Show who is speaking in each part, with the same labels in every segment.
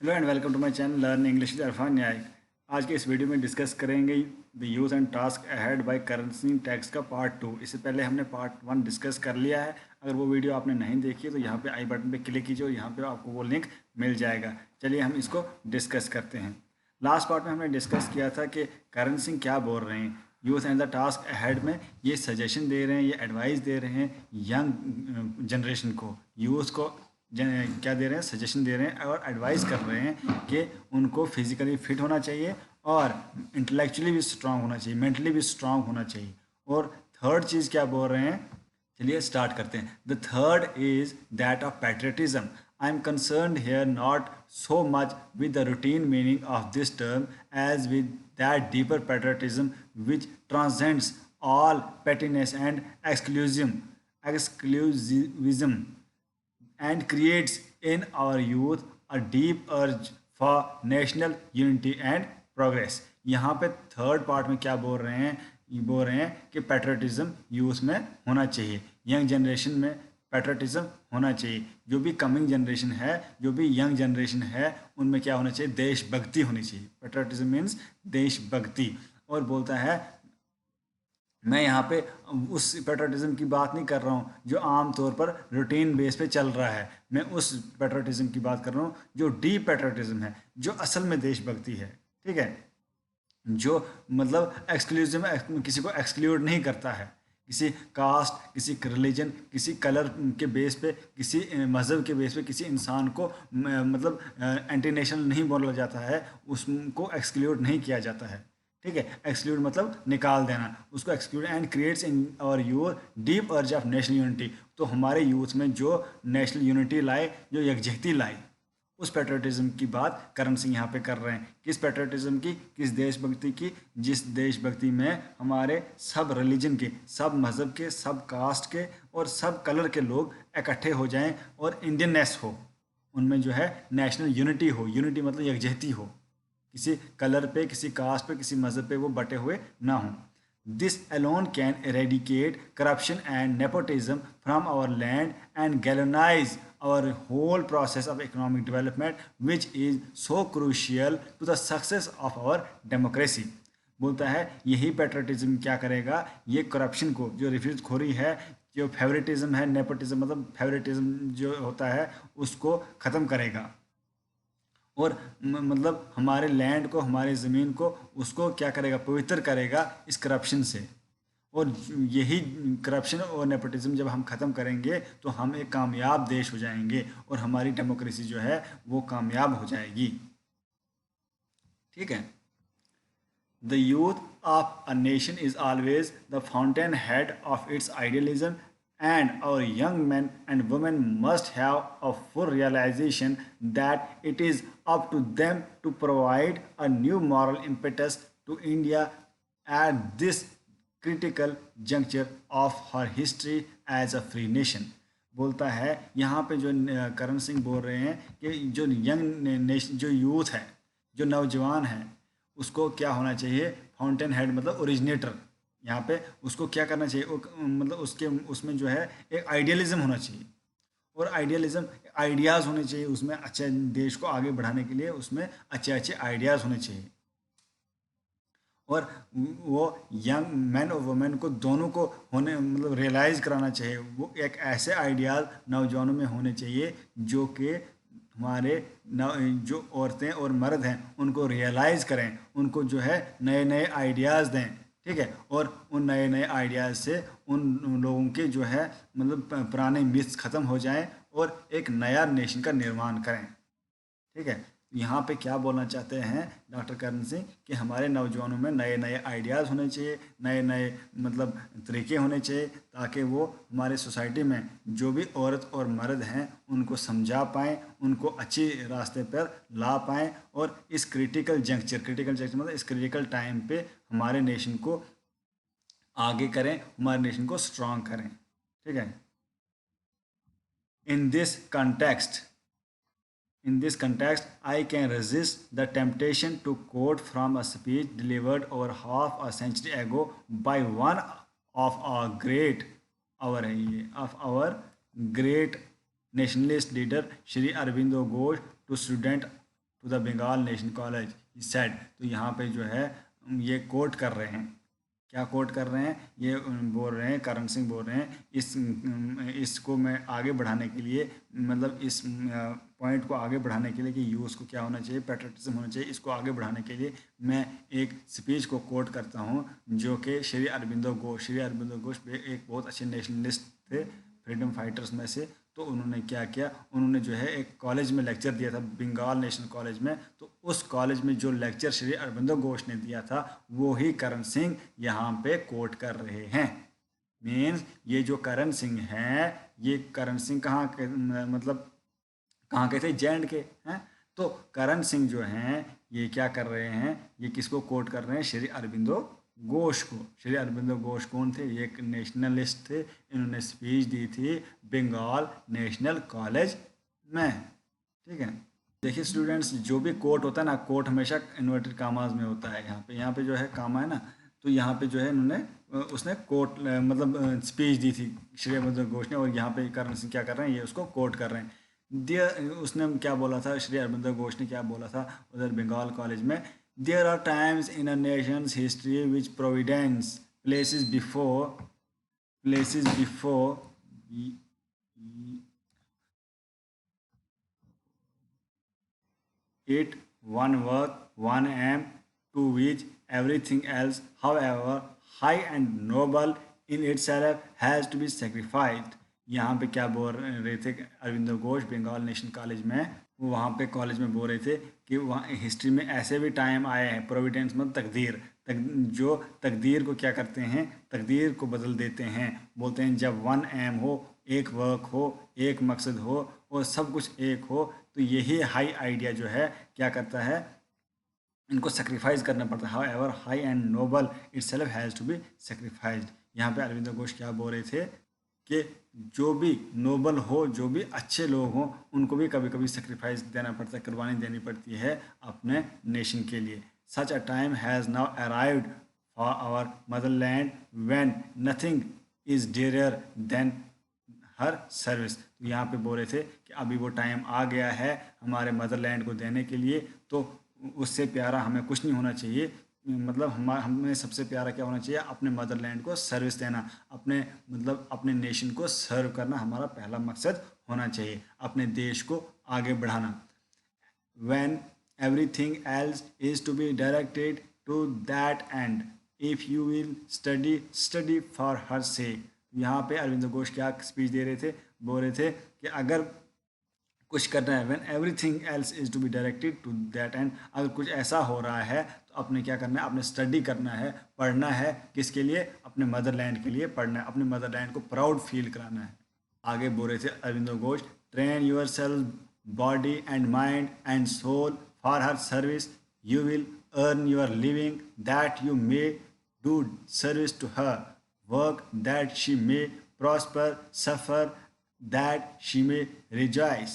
Speaker 1: Hello and welcome to my channel learn English with Irfan Nyayik. आज के इस वीडियो में डिस्कस करेंगे the youth and task ahead by Karan Singh text का पार्ट 2। इससे पहले हमने पार्ट 1 डिस्कस कर लिया है। अगर वो वीडियो आपने नहीं देखी है तो यहाँ पे आई बटन पे क्लिक कीजिए और यहाँ पे आपको वो लिंक मिल जाएगा। चलिए हम इसको डिस्कस करते हैं। लास्ट पार्ट में हमने डिस्कस किया था कि करण सिंह क्या बोल रहे हैं youth and the task ahead में। ये सजेशन दे रहे हैं, ये एडवाइस दे रहे हैं यंग जनरेशन को, यूथ को क्या दे रहे हैं, सजेशन दे रहे हैं और एडवाइस कर रहे हैं कि उनको फिजिकली फिट होना चाहिए और इंटेलेक्चुअली भी स्ट्रांग होना चाहिए, मेंटली भी स्ट्रांग होना चाहिए। और थर्ड चीज़ क्या बोल रहे हैं, चलिए स्टार्ट करते हैं। The third is that of patriotism. I am concerned here not so much with the routine meaning of this term as with that deeper patriotism which transcends all pettiness and exclusivism and creates in our youth a deep urge for national unity and progress। यहाँ पे third part में क्या बोल रहे हैं, ये बोल रहे हैं कि पैट्रियटिज्म यूथ में होना चाहिए, यंग जनरेशन में पैट्रियटिज्म होना चाहिए। जो भी कमिंग जनरेशन है, जो भी यंग जनरेशन है, उनमें क्या होना चाहिए, देशभक्ति होनी चाहिए। पैट्रियटिज्म मीन्स देशभक्ति। और बोलता है, मैं यहाँ पे उस पैट्रियटिज्म की बात नहीं कर रहा हूँ जो आम तौर पर रूटीन बेस पे चल रहा है, मैं उस पैट्रियटिज्म की बात कर रहा हूँ जो डीप पैट्रियटिज्म है, जो असल में देशभक्ति है। ठीक है, जो मतलब एक्सक्लूसिव, किसी को एक्सक्लूड नहीं करता है, किसी कास्ट, किसी रिलीजन, किसी कलर के बेस पे, किसी मज़हब के बेस पे किसी इंसान को मतलब एंटी नेशनल नहीं बोला जाता है, उसको एक्सक्लूड नहीं किया जाता है। ठीक है, एक्सक्लूड मतलब निकाल देना, उसको एक्सक्लूड एंड क्रिएट्स इन और योर डीप अर्ज ऑफ नेशनल यूनिटी। तो हमारे यूथ में जो नेशनल यूनिटी लाए, जो यकजहती लाई, उस पैट्रियटिज्म की बात करण सिंह यहाँ पे कर रहे हैं। किस पैट्रियटिज्म की, किस देशभक्ति की, जिस देशभक्ति में हमारे सब रिलीजन के, सब मज़हब के, सब कास्ट के और सब कलर के लोग इकट्ठे हो जाएं और इंडियननेस हो, उनमें जो है नेशनल यूनिटी हो। यूनिटी मतलब यकजहती हो, किसी कलर पे, किसी कास्ट पे, किसी मज़हब पे वो बटे हुए ना हों। This alone can eradicate corruption and nepotism from our land and galvanize our whole process of economic development which is so crucial to the success of our democracy। बोलता है यही पैट्रियटिज्म क्या करेगा, ये करप्शन को, जो रिफ्यूज खोरी है, जो फेवरेटिज्म है, नेपोटिज्म मतलब फेवरेटिज्म जो होता है, उसको ख़त्म करेगा। और मतलब हमारे लैंड को, हमारी ज़मीन को, उसको क्या करेगा, पवित्र करेगा इस करप्शन से। और यही करप्शन और नेपोटिज्म जब हम ख़त्म करेंगे तो हम एक कामयाब देश हो जाएंगे और हमारी डेमोक्रेसी जो है वो कामयाब हो जाएगी। ठीक है, the youth of a nation is always the fountain head of its idealism and our young men and women must have a full realization that it is up to them to provide a new moral impetus to India at this critical juncture of her history as a free nation। बोलता है यहाँ पे जो करण सिंह बोल रहे हैं कि जो यंग नेशन, जो यूथ है, जो नौजवान है, उसको क्या होना चाहिए, फाउंटेन हेड मतलब ओरिजिनेटर। यहाँ पे उसको क्या करना चाहिए, मतलब उसके उसमें जो है एक आइडियलिज्म होना चाहिए। और आइडियलिज्म, आइडियाज़ होने चाहिए उसमें, अच्छे देश को आगे बढ़ाने के लिए उसमें अच्छे अच्छे आइडियाज़ होने चाहिए। और वो यंग मैन और वुमेन को, दोनों को होने मतलब रियलाइज़ कराना चाहिए। वो एक ऐसे आइडियाज़ नौजवानों में होने चाहिए जो कि हमारे जो औरतें और मर्द हैं उनको रियलाइज़ करें, उनको जो है नए नए आइडियाज़ दें। ठीक है, और उन नए नए आइडियाज़ से उन लोगों के जो है मतलब पुराने मिथ्स ख़त्म हो जाएं और एक नया नेशन का निर्माण करें। ठीक है, यहाँ पे क्या बोलना चाहते हैं डॉक्टर करण सिंह कि हमारे नौजवानों में नए नए आइडियाज़ होने चाहिए, नए नए मतलब तरीके होने चाहिए, ताकि वो हमारे सोसाइटी में जो भी औरत और मर्द हैं उनको समझा पाएँ, उनको अच्छी रास्ते पर ला पाएँ और इस क्रिटिकल जंक्चर मतलब इस क्रिटिकल टाइम पे हमारे नेशन को आगे करें, हमारे नेशन को स्ट्रांग करें। ठीक है, in this context In this context, I can resist the temptation to quote from a speech delivered over half a century ago by one of our great nationalist leader, Shri Aurobindo Ghosh, to student to the Bengal nation college he said. तो यहाँ पे जो है ये coat कर रहे हैं, क्या कोट कर रहे हैं, ये बोल रहे हैं, करण सिंह बोल रहे हैं, इसको मैं आगे बढ़ाने के लिए, मतलब इस पॉइंट को आगे बढ़ाने के लिए कि यूथ को क्या होना चाहिए, पैट्रियटिज्म होना चाहिए, इसको आगे बढ़ाने के लिए मैं एक स्पीच को कोट करता हूँ जो कि श्री अरबिंदो घोष एक बहुत अच्छे नेशनलिस्ट थे, फ्रीडम फाइटर्स में से। तो उन्होंने क्या किया, उन्होंने जो है एक कॉलेज में लेक्चर दिया था, बंगाल नेशनल कॉलेज में। तो उस कॉलेज में जो लेक्चर श्री अरबिंदो घोष ने दिया था वो ही करण सिंह यहाँ पे कोट कर रहे हैं। मीन्स ये जो करण सिंह हैं, ये करण सिंह कहाँ के, मतलब कहाँ के थे, जे एंड के हैं। तो करण सिंह जो हैं ये क्या कर रहे हैं, ये किसको कोट कर रहे हैं, श्री अरबिंदो घोष को। श्री अरबिंदो घोष कौन थे, ये एक नेशनलिस्ट थे, इन्होंने स्पीच दी थी बंगाल नेशनल कॉलेज में। ठीक है, देखिए स्टूडेंट्स, जो भी कोट होता है ना, कोट हमेशा इन्वर्टेड कामाज में होता है। यहाँ पे जो है कामा है ना, तो यहाँ पे जो है इन्होंने उसने कोट मतलब स्पीच दी थी श्री अरबिंदो घोष ने, और यहाँ पे करण सिंह क्या कर रहे हैं, ये उसको कोट कर रहे हैं। उसने क्या बोला था, श्री अरबिंदो घोष ने क्या बोला था उधर बंगाल कॉलेज में, there are times in a nation's history which providence places before it one work, one aim, to which everything else, however high and noble in itself, has to be sacrificed। यहाँ पे क्या बोल रहे थे Aurobindo Ghosh Bengal national college में, वो वहाँ पे कॉलेज में बोल रहे थे कि वहाँ हिस्ट्री में ऐसे भी टाइम आए हैं, प्रोविडेंस मतलब तकदीर, जो तकदीर को क्या करते हैं, तकदीर को बदल देते हैं। बोलते हैं जब वन एम हो, एक वर्क हो, एक मकसद हो और सब कुछ एक हो, तो यही हाई आइडिया जो है क्या करता है, इनको सेक्रीफाइस करना पड़ता है। However high and noble itself has to be sacrificed. यहाँ पे अरविंदो घोष क्या बोल रहे थे कि जो भी नोबल हो, जो भी अच्छे लोग हों, उनको भी कभी कभी सेक्रीफाइस देना पड़ता है, कुर्बानी देनी पड़ती है अपने नेशन के लिए। Such a time has now arrived for our motherland when nothing is dearer than her service. तो यहाँ पे बोल रहे थे कि अभी वो टाइम आ गया है हमारे मदरलैंड को देने के लिए, तो उससे प्यारा हमें कुछ नहीं होना चाहिए। मतलब हमें सबसे प्यारा क्या होना चाहिए, अपने मदरलैंड को सर्विस देना, अपने मतलब अपने नेशन को सर्व करना हमारा पहला मकसद होना चाहिए, अपने देश को आगे बढ़ाना। when everything else is to be directed to that end, if you will study for her sake। यहाँ पे अरविंदो घोष क्या स्पीच दे रहे थे, बोल रहे थे कि अगर कुछ करना है, when everything else is to be directed to that end, अगर कुछ ऐसा हो रहा है तो अपने क्या करना है, अपने स्टडी करना है, पढ़ना है, किसके लिए, अपने मदरलैंड के लिए पढ़ना है, अपने मदरलैंड को प्राउड फील कराना है। आगे बोल रहे थे Aurobindo Ghosh, train your self body and mind and soul for her service, you will earn your living that you may do service to her, work that she may prosper, suffer that she may rejoice।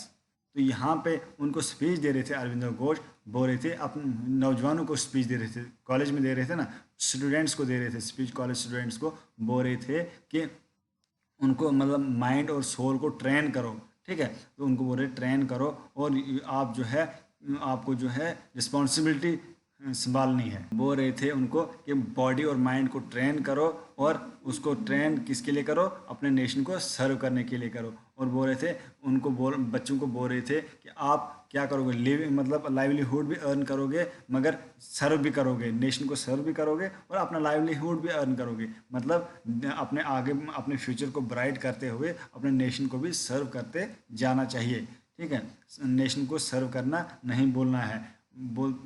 Speaker 1: तो यहाँ पे उनको speech दे रहे थे अरविंदो घोष, बोल रहे थे अपने नौजवानों को स्पीच दे रहे थे, कॉलेज में दे रहे थे ना, स्टूडेंट्स को दे रहे थे स्पीच, कॉलेज स्टूडेंट्स को बोल रहे थे कि उनको मतलब माइंड और सोल को ट्रेन करो। ठीक है, तो उनको बोल रहे ट्रेन करो, और आप जो है आपको जो है रिस्पॉन्सिबिलिटी संभालनी है। बोल रहे थे उनको कि बॉडी और माइंड को ट्रेन करो, और उसको ट्रेन किसके लिए करो, अपने नेशन को सर्व करने के लिए करो। और बोल रहे थे उनको बच्चों को बोल रहे थे कि आप क्या करोगे, लिव मतलब लाइवलीहुड भी अर्न करोगे, मगर सर्व भी करोगे, नेशन को सर्व भी करोगे और अपना लाइवलीहुड भी अर्न करोगे। मतलब अपने आगे अपने फ्यूचर को ब्राइट करते हुए अपने नेशन को भी सर्व करते जाना चाहिए। ठीक है, नेशन को सर्व करना नहीं बोलना है।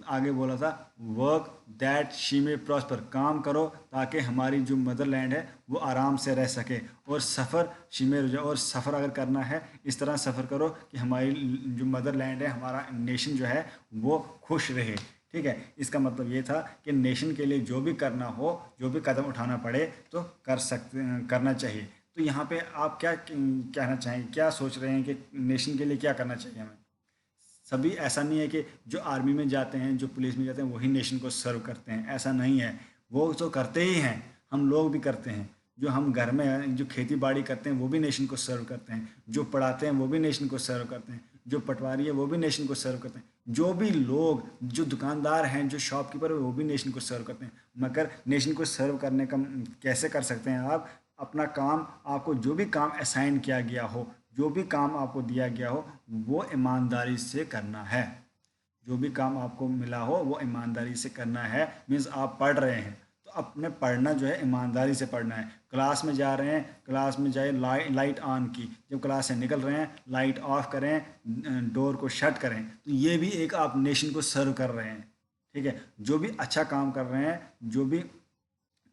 Speaker 1: आगे बोला था वर्क दैट शी में प्रॉस्पर, काम करो ताकि हमारी जो मदरलैंड है वो आराम से रह सके, और सफ़र शी में रुझाओ, और सफ़र अगर करना है इस तरह सफ़र करो कि हमारी जो मदरलैंड है, हमारा नेशन जो है वो खुश रहे। ठीक है, इसका मतलब ये था कि नेशन के लिए जो भी करना हो, जो भी कदम उठाना पड़े तो करना चाहिए। तो यहाँ पे आप क्या कहना चाहेंगे, क्या सोच रहे हैं कि नेशन के लिए क्या करना चाहिए हमें? सभी ऐसा नहीं है कि जो आर्मी में जाते हैं, जो पुलिस में जाते हैं वही नेशन को सर्व करते हैं, ऐसा नहीं है। वो तो करते ही हैं, हम लोग भी करते हैं। जो हम घर में जो खेती बाड़ी करते हैं वो भी नेशन को सर्व करते हैं, जो पढ़ाते हैं वो भी नेशन को सर्व करते हैं, जो पटवारी है वो भी नेशन को सर्व करते हैं, जो भी लोग, जो दुकानदार हैं, जो शॉपकीपर है, वो भी नेशन को सर्व करते हैं। मगर नेशन को सर्व करने का कैसे कर सकते हैं आप? अपना काम, आपको जो भी काम असाइन किया गया हो, जो भी काम आपको दिया गया हो, वो ईमानदारी से करना है। जो भी काम आपको मिला हो वो ईमानदारी से करना है। मीन्स आप पढ़ रहे हैं तो अपने पढ़ना जो है ईमानदारी से पढ़ना है। क्लास में जा रहे हैं, क्लास में जाए, लाइट ऑन की, जब क्लास से निकल रहे हैं लाइट ऑफ करें, डोर को शट करें, तो ये भी एक आप नेशन को सर्व कर रहे हैं। ठीक है, जो भी अच्छा काम कर रहे हैं, जो भी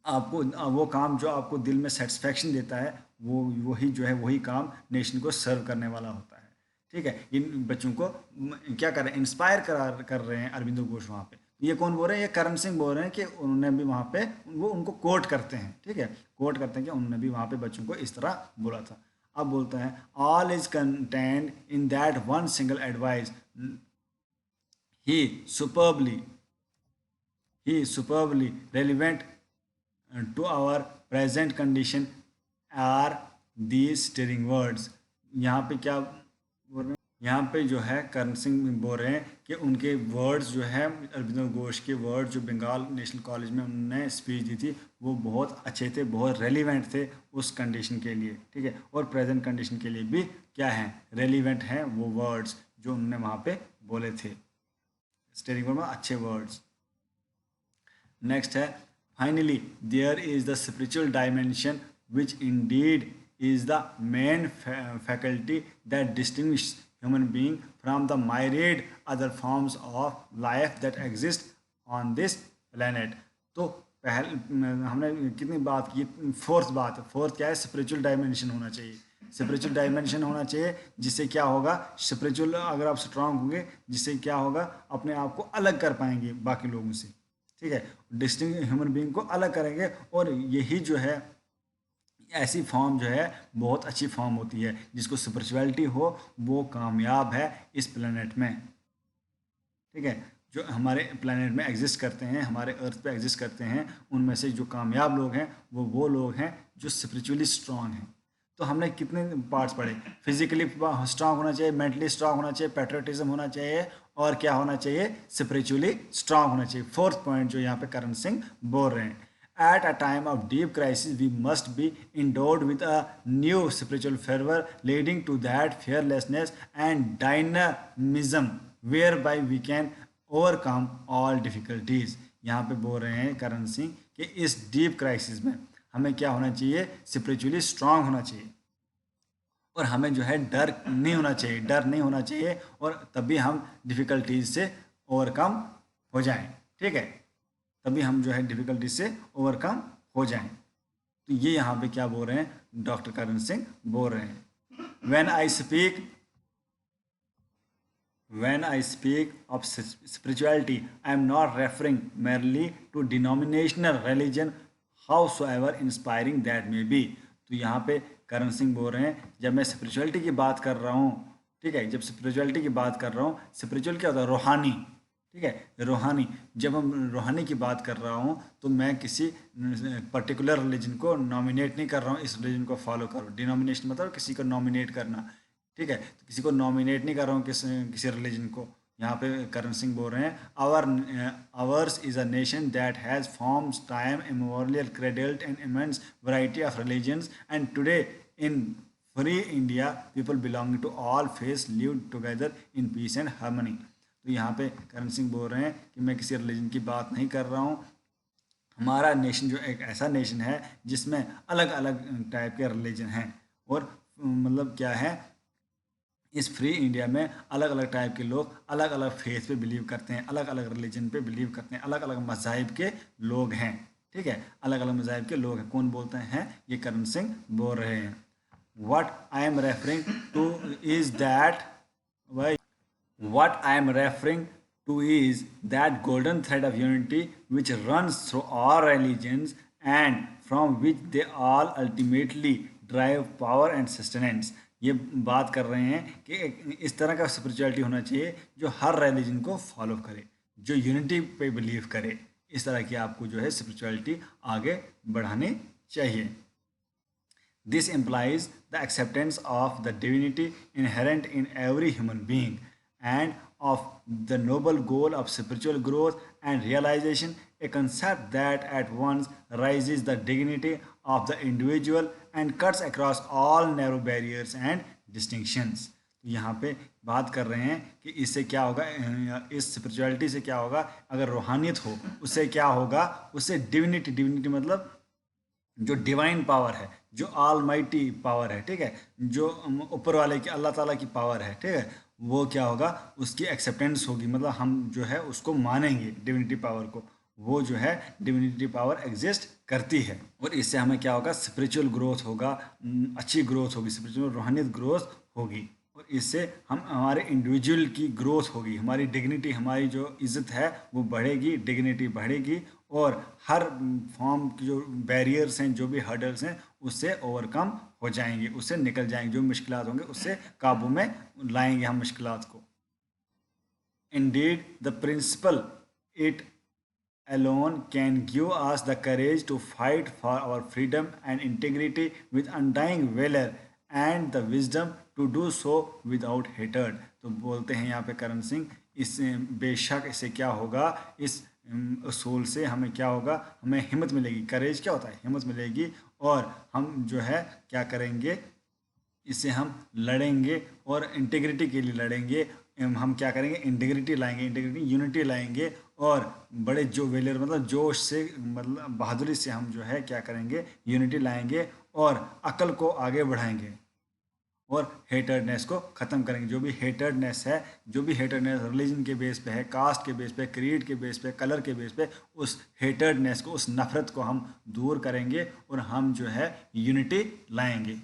Speaker 1: आपको वो काम जो आपको दिल में सेटिस्फेक्शन देता है, वो वही जो है वही काम नेशन को सर्व करने वाला होता है। ठीक है, इन बच्चों को क्या कर रहे हैं, इंस्पायर कर रहे हैं अरविंदो घोष वहाँ पे। ये कौन बोल रहे हैं? ये करण सिंह बोल रहे हैं कि उन्होंने भी वहाँ पे, वो उनको कोट करते हैं। ठीक है, कोट करते हैं कि उन्होंने भी वहाँ पे बच्चों को इस तरह बोला था। अब बोलता है, all is content in that one single advice he superbly he superbly relevant to our present condition are these steering words। यहाँ पे क्या बोल रहे हैं? यहाँ पे जो है करण सिंह बोल रहे हैं कि उनके वर्ड्स जो है, अरविंदो घोष के वर्ड जो बंगाल नेशनल कॉलेज में उन्होंने स्पीच दी थी, वो बहुत अच्छे थे, बहुत रेलिवेंट थे उस कंडीशन के लिए। ठीक है, और प्रेजेंट कंडीशन के लिए भी क्या है, रेलिवेंट हैं वो वर्ड्स जो उन्होंने वहाँ पे बोले थे। स्टीयरिंग वर्ड में अच्छे वर्ड्स। नेक्स्ट है, finally there is the spiritual dimension which indeed is the main faculty that distinguishes human being from the myriad other forms of life that exist on this planet। तो पहले हमने कितनी बात की, fourth बात, fourth क्या है, स्पिरिचुअल डायमेंशन होना चाहिए। स्पिरिचुअल डायमेंशन होना चाहिए जिससे क्या होगा, स्पिरिचुअल अगर आप स्ट्रांग होंगे, जिससे क्या होगा, अपने आप को अलग कर पाएंगे बाकी लोगों से। ठीक है, डिस्टिंग ह्यूमन बीइंग को अलग करेंगे, और यही जो है ऐसी फॉर्म जो है बहुत अच्छी फॉर्म होती है, जिसको स्पिरिचुअलिटी हो, वो कामयाब है इस प्लेनेट में। ठीक है, जो हमारे प्लेनेट में एग्जिस्ट करते हैं, हमारे अर्थ पे एग्जिस्ट करते हैं, उनमें से जो कामयाब लोग हैं वो लोग हैं जो स्पिरिचुअली स्ट्रांग हैं। तो हमने कितने पार्ट्स पढ़े, फिजिकली स्ट्रांग होना चाहिए, मेंटली स्ट्रांग होना चाहिए, पेट्रियटिज्म होना चाहिए, और क्या होना चाहिए, स्पिरिचुअली स्ट्रांग होना चाहिए। फोर्थ पॉइंट जो यहाँ पे करण सिंह बोल रहे हैं, at a time of deep crisis, we must be endowed with a new spiritual fervor, leading to that fearlessness and dynamism whereby we can overcome all difficulties। यहाँ पे बोल रहे हैं करण सिंह कि इस डीप क्राइसिस में हमें क्या होना चाहिए, स्पिरिचुअली स्ट्रांग होना चाहिए, और हमें जो है डर नहीं होना चाहिए, डर नहीं होना चाहिए, और तभी हम डिफ़िकल्टीज से ओवरकम हो जाएं। ठीक है, तभी हम जो है डिफ़िकल्टी से ओवरकम हो जाएं। तो ये यहाँ पे क्या बोल रहे हैं, डॉक्टर करण सिंह बोल रहे हैं, when I speak of spirituality, I am not referring merely to denominational religion, howsoever inspiring that may be। तो यहाँ पे करण सिंह बोल रहे हैं, जब मैं स्पिरिचुअलिटी की बात कर रहा हूँ, ठीक है, जब स्पिरिचुअलिटी की बात कर रहा हूँ, स्पिरिचुअल क्या होता है, रूहानी। ठीक है, रूहानी, जब हम रूहानी की बात कर रहा हूँ, तो मैं किसी पर्टिकुलर रिलीजन को नॉमिनेट नहीं कर रहा हूँ, इस रिलीजन को फॉलो करो। डिनोमिनेशन मतलब किसी को नॉमिनेट करना। ठीक है, तो किसी को नॉमिनेट नहीं कर रहा हूँ किसी रिलीजन को। यहाँ पे करण सिंह बोल रहे हैं, ours is a nation that has from time immemorial cradled an immense variety of religions and today in free India people belonging to all faiths live together in peace and harmony. तो यहाँ पे करण सिंह बोल रहे हैं कि मैं किसी religion की बात नहीं कर रहा हूँ, हमारा नेशन जो एक ऐसा नेशन है जिसमें अलग अलग टाइप के रिलीजन हैं, और मतलब क्या है, इस फ्री इंडिया में अलग अलग टाइप के लोग अलग अलग फेथ पे बिलीव करते हैं, अलग अलग रिलीजन पे बिलीव करते हैं, अलग अलग मज़ाहिब के लोग हैं। ठीक है, अलग अलग मज़ाहिब के लोग हैं। कौन बोलते हैं, ये करण सिंह बोल रहे हैं। What I am referring two is that What I am referring to is that golden thread of unity which runs through all religions and from which they all ultimately derive power and sustenance। ये बात कर रहे हैं कि इस तरह का spirituality होना चाहिए जो हर रिलीजन को फॉलो करे, जो यूनिटी पे बिलीव करे। इस तरह की आपको जो है स्पिरिचुअलिटी आगे बढ़ानी चाहिए। This implies the acceptance of the divinity inherent in every human being and of the noble goal of spiritual growth and realization, a concept that at once raises the dignity of the individual and cuts across all narrow barriers and distinctions. तो यहाँ पे बात कर रहे हैं कि इससे क्या होगा, इस स्पिरिचुअलिटी से क्या होगा, अगर रूहानियत हो उससे क्या होगा, उससे डिविनिटी, डिविनिटी मतलब जो डिवाइन पावर है, जो ऑलमाइटी पावर है, ठीक है, जो ऊपर वाले की अल्लाह ताला की पावर है, ठीक है, वो क्या होगा, उसकी एक्सेप्टेंस होगी, मतलब हम जो है उसको मानेंगे डिविनिटी पावर को, वो जो है डिविनिटी पावर एग्जिस्ट करती है। और इससे हमें क्या होगा, स्पिरिचुअल ग्रोथ होगा, अच्छी ग्रोथ होगी, स्पिरिचुअल रूहानियत ग्रोथ होगी। और इससे हम हमारे इंडिविजुअल की ग्रोथ होगी, हमारी डिग्निटी, हमारी जो इज़्ज़त है वो बढ़ेगी, डिग्निटी बढ़ेगी, और हर फॉर्म की जो बैरियर्स हैं, जो भी हर्डल्स हैं, उससे ओवरकम हो जाएंगे, उससे निकल जाएंगे, जो मुश्किलात होंगे उससे काबू में लाएंगे हम मुश्किलात को। Indeed, the principle it alone can give us the courage to fight for our freedom and integrity with undying valor and the wisdom to do so without hatred। तो बोलते हैं यहाँ पे करण सिंह, इससे बेशक इससे क्या होगा, इस उसूल से हमें क्या होगा, हमें हिम्मत मिलेगी। करेज क्या होता है, हिम्मत मिलेगी, और हम जो है क्या करेंगे, इससे हम लड़ेंगे और इंटीग्रिटी के लिए लड़ेंगे। हम क्या करेंगे, इंटीग्रिटी लाएंगे, इंटीग्रिटी यूनिटी लाएंगे, और बड़े जो वेलर मतलब जोश से, मतलब बहादुरी से हम जो है क्या करेंगे, यूनिटी लाएंगे और अकल को आगे बढ़ाएंगे और हेटर्डनेस को ख़त्म करेंगे। जो भी हेटर्डनेस है, जो भी हेटर्डनेस रिलीजन के बेस पे है, कास्ट के बेस पे, क्रीड के बेस पे, कलर के बेस पे, उस हेटर्डनेस को, उस नफ़रत को हम दूर करेंगे और हम जो है यूनिटी लाएंगे।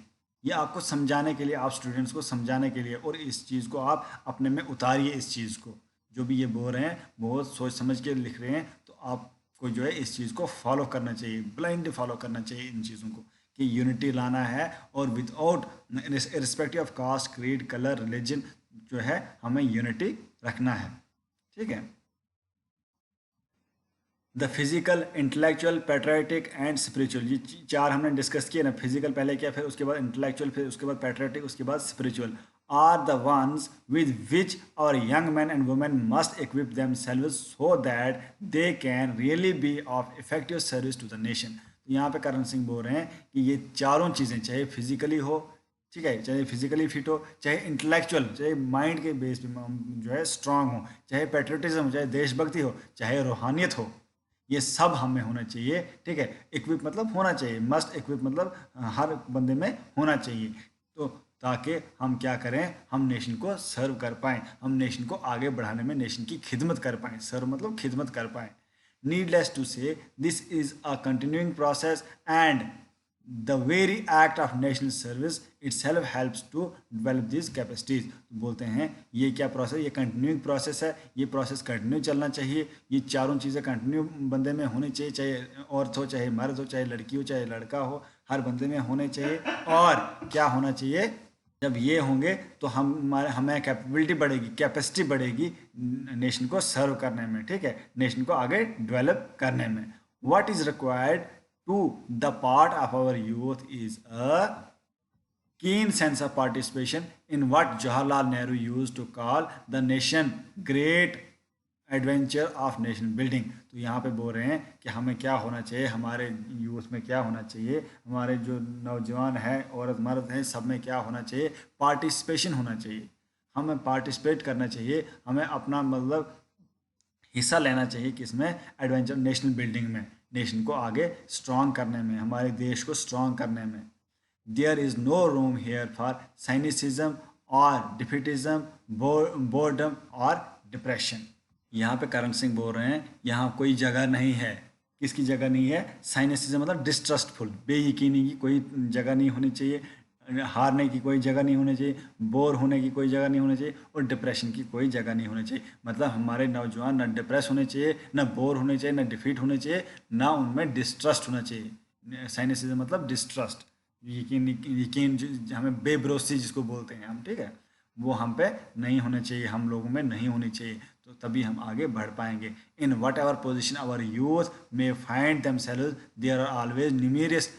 Speaker 1: ये आपको समझाने के लिए, आप स्टूडेंट्स को समझाने के लिए, और इस चीज़ को आप अपने में उतारिए। इस चीज़ को जो भी ये बोल रहे हैं बहुत सोच समझ के लिख रहे हैं, तो आपको जो है इस चीज़ को फॉलो करना चाहिए, ब्लाइंडली फॉलो करना चाहिए इन चीज़ों को, कि यूनिटी लाना है, और without respective of caste, creed, colour, religion, जो है हमें यूनिटी रखना है, ठीक है। The physical, intellectual, patriotic and spiritual, ये चार हमने डिस्कस किए ना। फिजिकल पहले किया, फिर उसके बाद इंटेलेक्चुअल, फिर उसके बाद पैट्रियोटिक, उसके बाद spiritual, are the ones with which our young man and women must equip themselves so that they can really be of effective service to the nation. तो यहाँ पे करण सिंह बोल रहे हैं कि ये चारों चीज़ें, चाहे फिजिकली हो, ठीक है, चाहे फिजिकली फिट हो, चाहे इंटेलेक्चुअल, चाहे माइंड के बेस पे जो है स्ट्रांग हो, चाहे पैट्रियोटिज्म हो, चाहे देशभक्ति हो, चाहे रूहानियत हो, ये सब हमें होना चाहिए, ठीक है। इक्विप मतलब होना चाहिए, मस्ट इक्विप मतलब हर बंदे में होना चाहिए, तो ताकि हम क्या करें, हम नेशन को सर्व कर पाएँ, हम नेशन को आगे बढ़ाने में नेशन की खिदमत कर पाएँ। सर्व मतलब खिदमत कर पाएँ। नीडलेस टू से this is a continuing process and the very act of national service itself helps to develop these capacities। तो बोलते हैं ये क्या प्रोसेस, ये कंटिन्यूइंग प्रोसेस है, ये प्रोसेस कंटिन्यू चलना चाहिए, ये चारों चीज़ें कंटिन्यू बंदे में होनी चाहिए, चाहे औरत हो, चाहे मर्द हो, चाहे लड़की हो, चाहे लड़का हो, हर बंदे में होने चाहिए। और क्या होना चाहिए, जब ये होंगे तो हमें कैपेबिलिटी बढ़ेगी, कैपेसिटी बढ़ेगी नेशन को सर्व करने में, ठीक है, नेशन को आगे डेवलप करने में। What is required to the part of our youth is a keen sense of participation in what Jawaharlal Nehru used to call the nation great adventure of nation building। तो यहाँ पे बोल रहे हैं कि हमें क्या होना चाहिए, हमारे यूथ में क्या होना चाहिए, हमारे जो नौजवान हैं, औरत मर्द हैं, सब में क्या होना चाहिए, पार्टिसिपेशन होना चाहिए, हमें पार्टिसिपेट करना चाहिए, हमें अपना मतलब हिस्सा लेना चाहिए किसमें, एडवेंचर नेशनल बिल्डिंग में, नेशन को आगे स्ट्रॉन्ग करने में, हमारे देश को स्ट्रॉन्ग करने में। There is no room here for cynicism और डिफिटिज्म, बोर्डम और डिप्रेशन। यहाँ पे करण सिंह बोल रहे हैं यहाँ कोई जगह नहीं है, किसकी जगह नहीं है, साइनिसिज्म मतलब डिस्ट्रस्टफुल, बेयकीनी की कोई जगह नहीं होनी चाहिए, हारने की कोई जगह नहीं होनी चाहिए, बोर होने की कोई जगह नहीं होनी चाहिए, और डिप्रेशन की कोई जगह नहीं होनी चाहिए। मतलब हमारे नौजवान ना डिप्रेस होने चाहिए, ना बोर होने चाहिए, ना डिफीट होने चाहिए, ना उनमें डिस्ट्रस्ट होना चाहिए। साइनिसिज्म मतलब डिस्ट्रस्ट, यकीन, यकीन हमें बेभरोसी जिसको बोलते हैं हम, ठीक है, वो हम पे नहीं होने चाहिए, हम लोगों में नहीं होनी चाहिए, तो तभी हम आगे बढ़ पाएंगे। In whatever position our youth may find themselves there are always numerous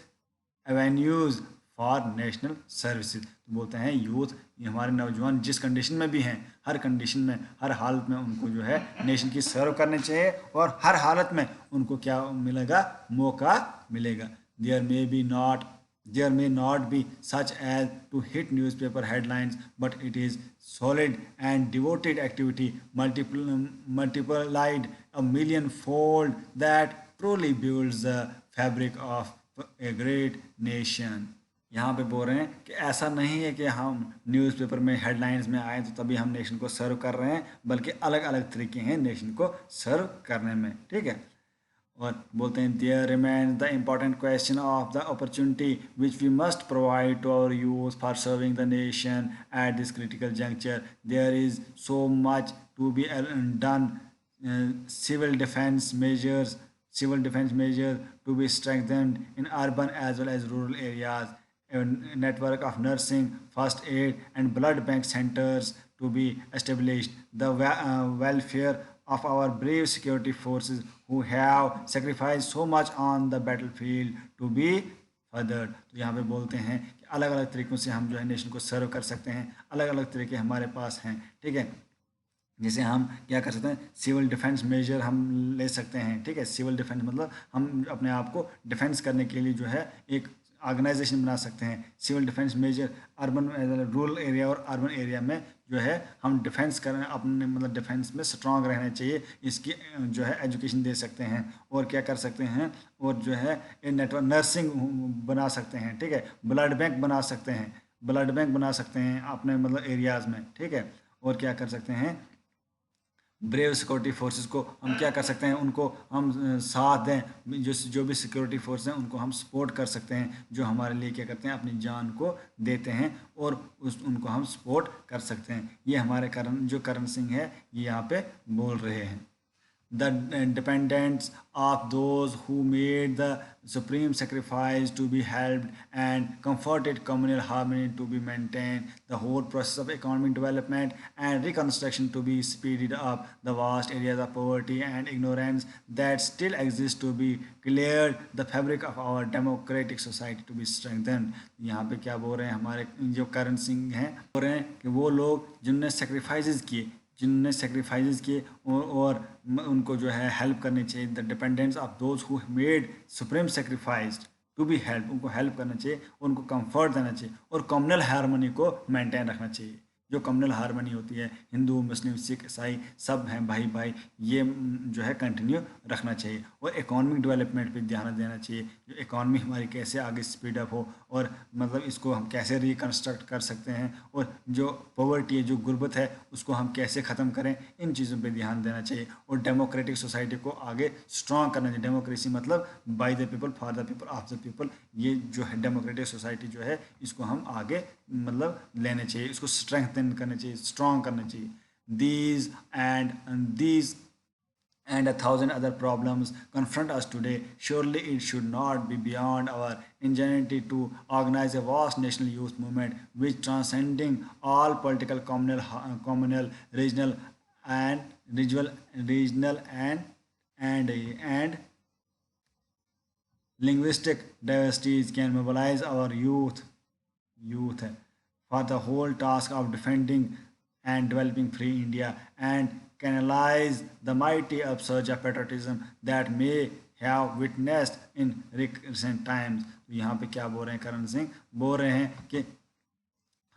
Speaker 1: avenues for national services. तो बोलते हैं यूथ, हमारे नौजवान जिस कंडीशन में भी हैं, हर कंडीशन में, हर हालत में उनको जो है नेशन की सर्व करनी चाहिए, और हर हालत में उनको क्या मिलेगा, मौका मिलेगा। There may not be such as to hit newspaper headlines, but it is solid and devoted activity multiplied a million-fold that truly builds the fabric of a great nation. यहाँ पे बोल रहे हैं कि ऐसा नहीं है कि हम न्यूज़पेपर में हेडलाइंस में आए तो तभी हम नेशन को सर्व कर रहे हैं, बल्कि अलग अलग तरीके हैं नेशन को सर्व करने में, ठीक है। और बोलते हैं there remains the important question of the opportunity which we must provide to our youth for serving the nation at this critical juncture. There is so much to be done. Civil defense measures to be strengthened in urban as well as rural areas. A network of nursing, first aid, and blood bank centers to be established. The welfare of our brave security forces who have sacrificed so much on the battlefield to be फर्दर्ड। तो यहाँ पे बोलते हैं कि अलग अलग तरीक़ों से हम जो है नेशन को सर्व कर सकते हैं, अलग अलग तरीके हमारे पास हैं, ठीक है। जैसे हम क्या कर सकते हैं, सिविल डिफेंस मेजर हम ले सकते हैं, ठीक है। सिविल डिफेंस मतलब हम अपने आप को डिफेंस करने के लिए जो है एक ऑर्गेनाइजेशन बना सकते हैं। Civil defence measure urban, rural area और अर्बन एरिया में जो है हम डिफेंस करें, अपने मतलब डिफेंस में स्ट्रांग रहना चाहिए, इसकी जो है एजुकेशन दे सकते हैं। और क्या कर सकते हैं, और जो है नेटवर्क नर्सिंग बना सकते हैं, ठीक है। ब्लड बैंक बना सकते हैं, ब्लड बैंक बना सकते हैं अपने मतलब एरियाज़ में, ठीक है। और क्या कर सकते हैं, ब्रेव सिक्योरिटी फोर्सेस को हम क्या कर सकते हैं, उनको हम साथ दें, जो भी सिक्योरिटी फोर्स हैं उनको हम सपोर्ट कर सकते हैं, जो हमारे लिए क्या करते हैं, अपनी जान को देते हैं, और उनको हम सपोर्ट कर सकते हैं। ये हमारे करण सिंह है, ये यहाँ पे बोल रहे हैं। The dependents of those who made the supreme sacrifice to be helped and comforted communal harmony to be maintained, the whole process of economic development and reconstruction to be speeded up, the vast areas of poverty and ignorance that still exist to be cleared, the fabric of our democratic society to be strengthened। यहाँ पे क्या बोल रहे हैं हमारे जो करण सिंह हैं, बोल रहे हैं कि वो लोग जिनने सेक्रीफाइसेस किए और उनको जो है हेल्प करनी चाहिए। The dependents of those who made supreme sacrifice to be help, उनको हेल्प करना चाहिए, उनको कंफर्ट देना चाहिए, और कम्युनल हारमोनी को मेंटेन रखना चाहिए। जो कम्युनल हारमोनी होती है, हिंदू मुस्लिम सिख ईसाई सब हैं भाई भाई, ये जो है कंटिन्यू रखना चाहिए। और इकोनॉमिक डेवलपमेंट पे ध्यान देना चाहिए, जो इकॉनमी हमारी कैसे आगे स्पीड अप हो, और मतलब इसको हम कैसे रिकन्स्ट्रक्ट कर सकते हैं, और जो पॉवर्टी है, जो गुर्बत है, उसको हम कैसे ख़त्म करें, इन चीज़ों पे ध्यान देना चाहिए। और डेमोक्रेटिक सोसाइटी को आगे स्ट्रॉन्ग करना चाहिए। डेमोक्रेसी मतलब by the people for the people of the people, ये जो है डेमोक्रेटिक सोसाइटी जो है इसको हम आगे मतलब लेने चाहिए, इसको स्ट्रेंथन करना चाहिए, स्ट्रॉन्ग करना चाहिए। These and a thousand other problems confront us today. Surely it should not be beyond our ingenuity to organize a vast national youth movement which transcending all political, communal, regional and linguistic diversities can mobilize our youth for the whole task of defending and developing free India, and canalize the mighty upsurge of patriotism that may have witnessed in recent times। तो यहाँ पे क्या बोल रहे हैं, करण सिंह बोल रहे हैं कि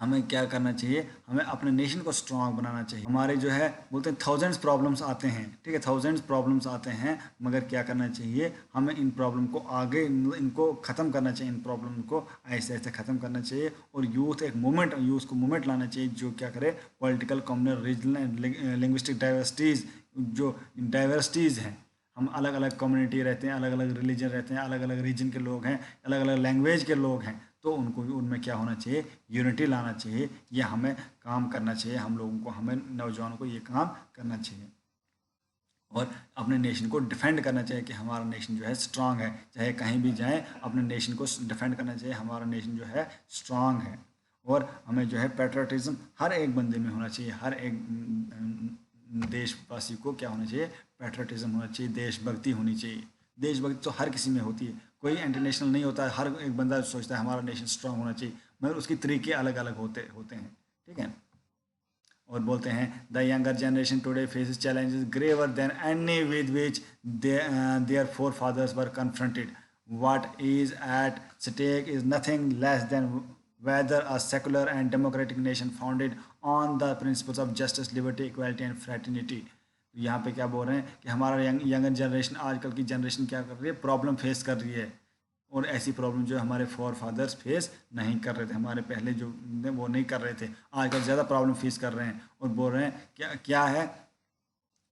Speaker 1: हमें क्या करना चाहिए, हमें अपने नेशन को स्ट्रांग बनाना चाहिए। हमारे जो है बोलते हैं थाउजेंड्स प्रॉब्लम्स आते हैं, ठीक है, थाउजेंड्स प्रॉब्लम्स आते हैं, मगर क्या करना चाहिए, हमें इन प्रॉब्लम को आगे इनको ख़त्म करना चाहिए, इन प्रॉब्लम को ऐसे ऐसे ख़त्म करना चाहिए। और यूथ को मूवमेंट लाना चाहिए, जो क्या करे, पॉलिटिकल, कम्युनल, रीजनल, लिंग्विस्टिक जो डाइवर्सिटीज़ हैं, हम अलग अलग कम्युनिटी रहते हैं, अलग अलग रिलीजन रहते हैं, अलग अलग रीजन के लोग हैं, अलग अलग लैंग्वेज के लोग हैं, तो उनको उनमें क्या होना चाहिए, यूनिटी लाना चाहिए। ये हमें काम करना चाहिए, हम लोगों को, हमें नौजवानों को ये काम करना चाहिए, और अपने नेशन को डिफेंड करना चाहिए कि हमारा नेशन जो है स्ट्रांग है, चाहे कहीं भी जाएं अपने नेशन को डिफेंड करना चाहिए, हमारा नेशन जो है स्ट्रांग है। और हमें जो है पैट्रियटिज्म हर एक बंदे में होना चाहिए, हर एक देशवासी को क्या होना चाहिए, पैट्रियटिज्म होना चाहिए, देशभक्ति होनी चाहिए। देशभक्ति तो हर किसी में होती है, कोई इंटरनेशनल नहीं होता है, हर एक बंदा सोचता है हमारा नेशन स्ट्रांग होना चाहिए, मगर उसके तरीके अलग अलग होते हैं, ठीक है। और बोलते हैं the younger generation today faces challenges graver than any with which their forefathers were confronted. What is at stake is nothing less than whether a secular and democratic nation founded on the principles of justice, liberty, equality and fraternity. यहाँ पे क्या बोल रहे हैं कि हमारा younger generation, आजकल की जनरेशन क्या कर रही है, प्रॉब्लम फेस कर रही है. और ऐसी प्रॉब्लम जो हमारे फोर फादर्स फेस नहीं कर रहे थे, हमारे पहले जो वो नहीं कर रहे थे, आजकल ज़्यादा प्रॉब्लम फेस कर रहे हैं. और बोल रहे हैं क्या क्या है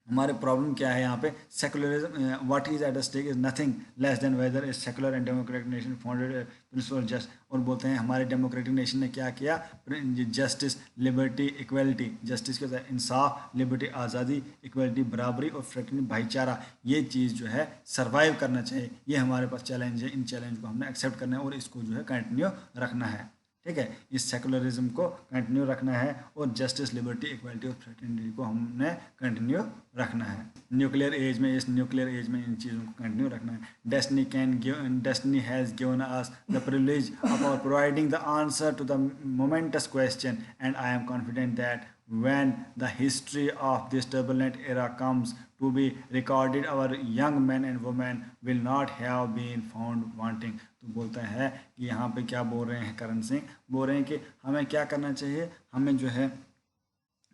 Speaker 1: हमारे प्रॉब्लम क्या है यहाँ पे, secularism. What is at stake is nothing less than whether is secular and democratic nation founded principle just. और बोलते हैं हमारे डेमोक्रेटिक नेशन ने क्या किया, जस्टिस, लिबर्टी, इक्वलिटी. जस्टिस के साथ इंसाफ, लिबर्टी आज़ादी, इक्वलिटी बराबरी और फ्रेटर्निटी भाईचारा, ये चीज़ जो है सर्वाइव करना चाहिए. ये हमारे पास चैलेंज है, इन चैलेंज को हमने एक्सेप्ट करना है और इसको जो है कंटिन्यू रखना है. ठीक है, इस सेकुलरिज्म को कंटिन्यू रखना है और जस्टिस, लिबर्टी, इक्वलिटी और फ्रेटर्निटी को हमने कंटिन्यू रखना है. न्यूक्लियर एज में, इस न्यूक्लियर एज में इन चीज़ों को कंटिन्यू रखना है. Destiny has given us the privilege of providing the answer to the momentous question and I am confident that when the history of this turbulent era comes to be recorded, our young men and women will not have been found wanting. तो बोलता है कि यहाँ पे क्या बोल रहे हैं, करण सिंह बोल रहे हैं कि हमें क्या करना चाहिए, हमें जो है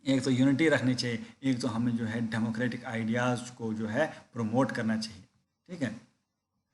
Speaker 1: एक तो यूनिटी रखनी चाहिए, एक तो हमें जो है डेमोक्रेटिक आइडियाज़ को जो है प्रमोट करना चाहिए. ठीक है,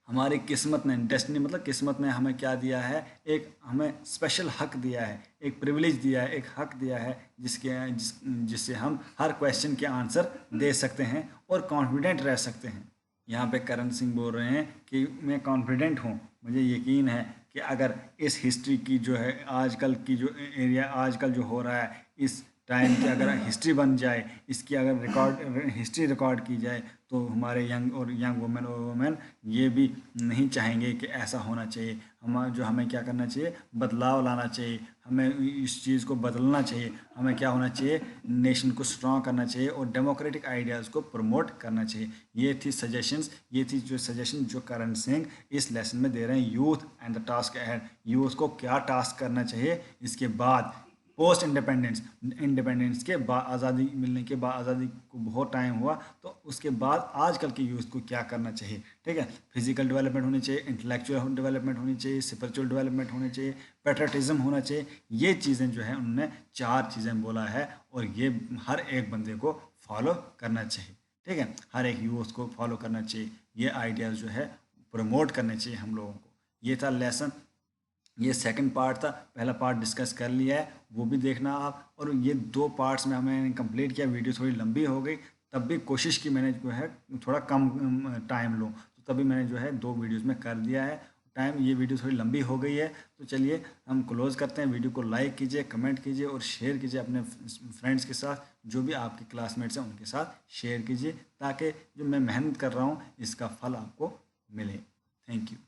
Speaker 1: हमारी किस्मत ने, डेस्टिनी मतलब किस्मत ने हमें क्या दिया है, एक हमें स्पेशल हक दिया है, एक प्रिविलेज दिया है, एक हक दिया है जिससे हम हर क्वेश्चन के आंसर दे सकते हैं और कॉन्फिडेंट रह सकते हैं. यहाँ पे करण सिंह बोल रहे हैं कि मैं कॉन्फिडेंट हूँ, मुझे यकीन है कि अगर इस हिस्ट्री की जो है, आजकल की जो एरिया आजकल जो हो रहा है, इस टाइम की अगर हिस्ट्री बन जाए, इसकी अगर हिस्ट्री रिकॉर्ड की जाए, तो हमारे यंग वुमेन और वुमेन ये भी नहीं चाहेंगे कि ऐसा होना चाहिए. हमें क्या करना चाहिए, बदलाव लाना चाहिए, हमें इस चीज़ को बदलना चाहिए. हमें क्या होना चाहिए, नेशन को स्ट्रॉन्ग करना चाहिए और डेमोक्रेटिक आइडियाज़ को प्रमोट करना चाहिए. ये थी सजेशन जो करण सिंह इस लेसन में दे रहे हैं, youth and the task ahead. Youth को क्या टास्क करना चाहिए इसके बाद, पोस्ट इंडिपेंडेंस के बाद, आज़ादी मिलने के बाद, आज़ादी को बहुत टाइम हुआ, तो उसके बाद आजकल के यूथ को क्या करना चाहिए. ठीक है, फिजिकल डेवलपमेंट होनी चाहिए, इंटेलेक्चुअल डेवलपमेंट होनी चाहिए, स्पिरिचुअल डेवलपमेंट होनी चाहिए, पेट्रियटिज्म होना चाहिए. ये चीज़ें जो है उन्होंने 4 चीज़ें बोला है और ये हर एक बंदे को फॉलो करना चाहिए. ठीक है, हर एक यूथ को फॉलो करना चाहिए, ये आइडियाज़ जो है प्रमोट करने चाहिए हम लोगों को. ये था लेसन, ये सेकंड पार्ट था. पहला पार्ट डिस्कस कर लिया है, वो भी देखना आप. और ये 2 पार्ट्स में हमें कंप्लीट किया. वीडियो थोड़ी लंबी हो गई, तब भी कोशिश की मैंने जो है थोड़ा कम टाइम लूँ, तो तभी मैंने जो है 2 वीडियोस में कर दिया है. ये वीडियो थोड़ी लंबी हो गई है, तो चलिए हम क्लोज़ करते हैं. वीडियो को लाइक कीजिए, कमेंट कीजिए और शेयर कीजिए अपने फ्रेंड्स के साथ, जो भी आपके क्लासमेट्स हैं उनके साथ शेयर कीजिए, ताकि जो मैं मेहनत कर रहा हूँ इसका फल आपको मिले. Thank you.